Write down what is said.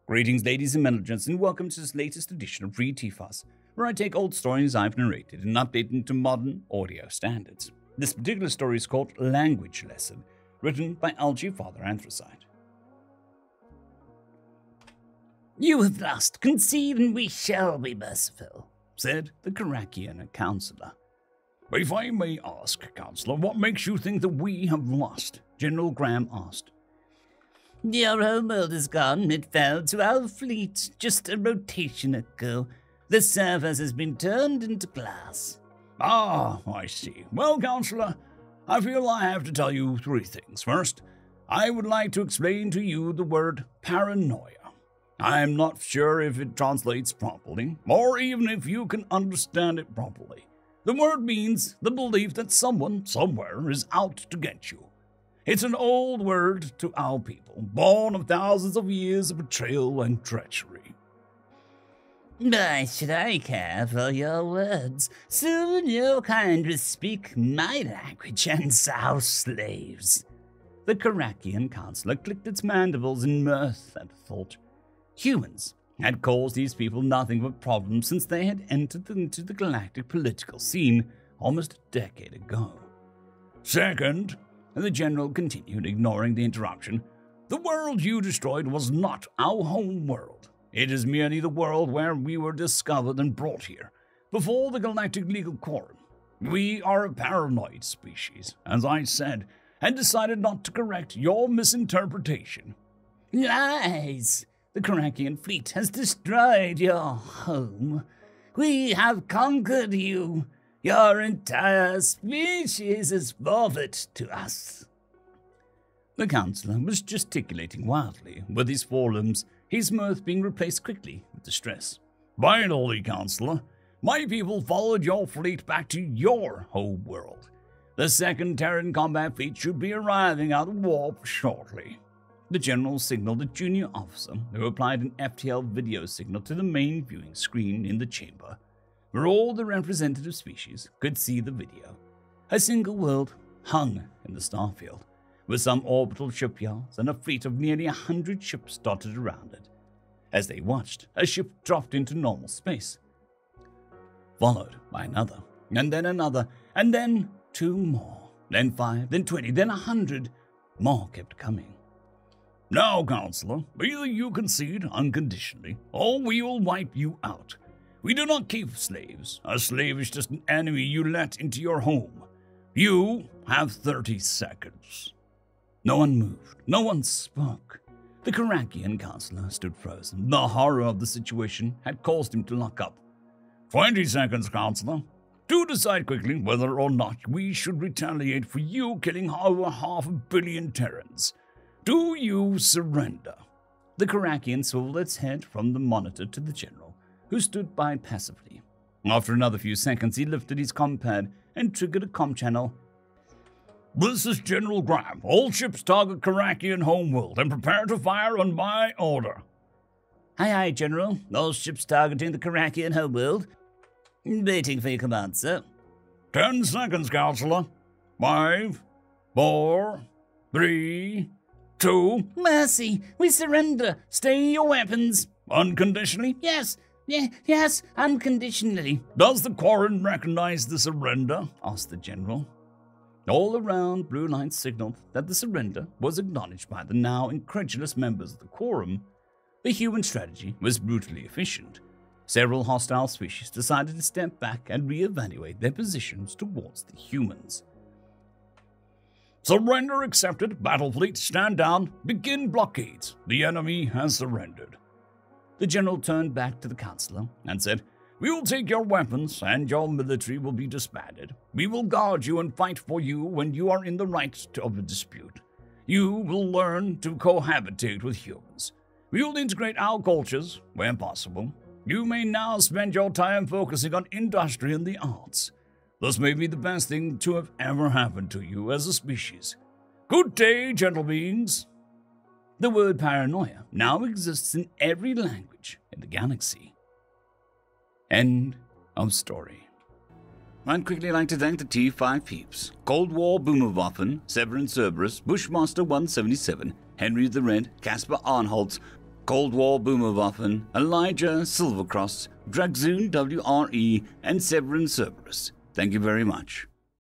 Greetings, ladies and gentlemen, and welcome to this latest edition of Read TFAS, where I take old stories I've narrated and update them to modern audio standards. This particular story is called Language Lesson, written by LgFatherAnthrocite. You have lost, concede, and we shall be merciful, said the Karakian councillor. If I may ask, councillor, what makes you think that we have lost? General Graham asked. Your homeworld is gone. It fell to our fleet just a rotation ago. The surface has been turned into glass. Ah, I see. Well, councillor, I feel I have to tell you three things. First, I would like to explain to you the word paranoia. I am not sure if it translates properly, or even if you can understand it properly. The word means the belief that someone, somewhere, is out to get you. It's an old word to our people, born of thousands of years of betrayal and treachery. Why should I care for your words? Soon your kind will speak my language and sow slaves. The Karakian councillor clicked its mandibles in mirth at the thought. Humans had caused these people nothing but problems since they had entered into the galactic political scene almost a decade ago. Second, the general continued, ignoring the interruption, the world you destroyed was not our home world. It is merely the world where we were discovered and brought here, before the galactic legal quorum. We are a paranoid species, as I said, and decided not to correct your misinterpretation. Lies! The Karakian fleet has destroyed your home. We have conquered you. Your entire species is forfeit to us. The councillor was gesticulating wildly with his forelimbs, his mirth being replaced quickly with distress. Finally, councillor, my people followed your fleet back to your home world. The second Terran combat fleet should be arriving at the warp shortly. The general signaled a junior officer who applied an FTL video signal to the main viewing screen in the chamber, where all the representative species could see the video. A single world hung in the starfield, with some orbital shipyards and a fleet of nearly 100 ships dotted around it. As they watched, a ship dropped into normal space, followed by another, and then 2 more, then 5, then 20, then 100. More kept coming. Now, councillor, either you concede unconditionally, or we will wipe you out. We do not keep slaves. A slave is just an enemy you let into your home. You have 30 seconds. No one moved. No one spoke. The Karakian councillor stood frozen. The horror of the situation had caused him to lock up. 20 seconds, councillor. Do decide quickly whether or not we should retaliate for you killing over 500 million Terrans. Do you surrender? The Karakian swiveled its head from the monitor to the general, who stood by passively. After another few seconds, he lifted his compad and triggered a comm channel. This is General Graham. All ships target Karakian homeworld and prepare to fire on my order. Aye, General. All ships targeting the Karakian homeworld. Waiting for your command, sir. 10 seconds, councillor. 5, 4, 3, 2. Mercy, we surrender. Stay your weapons. Unconditionally? Yes, yes, unconditionally. Does the Quorum recognize the surrender? Asked the general. All around, blue lights signaled that the surrender was acknowledged by the now incredulous members of the Quorum. The human strategy was brutally efficient. Several hostile species decided to step back and reevaluate their positions towards the humans. Surrender accepted. Battle fleet, stand down. Begin blockades. The enemy has surrendered. The general turned back to the councillor and said, We will take your weapons and your military will be disbanded. We will guard you and fight for you when you are in the right of a dispute. You will learn to cohabitate with humans. We will integrate our cultures where possible. You may now spend your time focusing on industry and the arts. This may be the best thing to have ever happened to you as a species. Good day, gentle beings. The word paranoia now exists in every language in the galaxy. End of story. I'd quickly like to thank the T5 peeps: Cold War Boomerwaffen, Severin Cerberus, Bushmaster 177, Henry the Red, Caspar Arnholtz, Cold War Boomerwaffen, Elijah Silvercross, Dragzoon WRE, and Severin Cerberus. Thank you very much.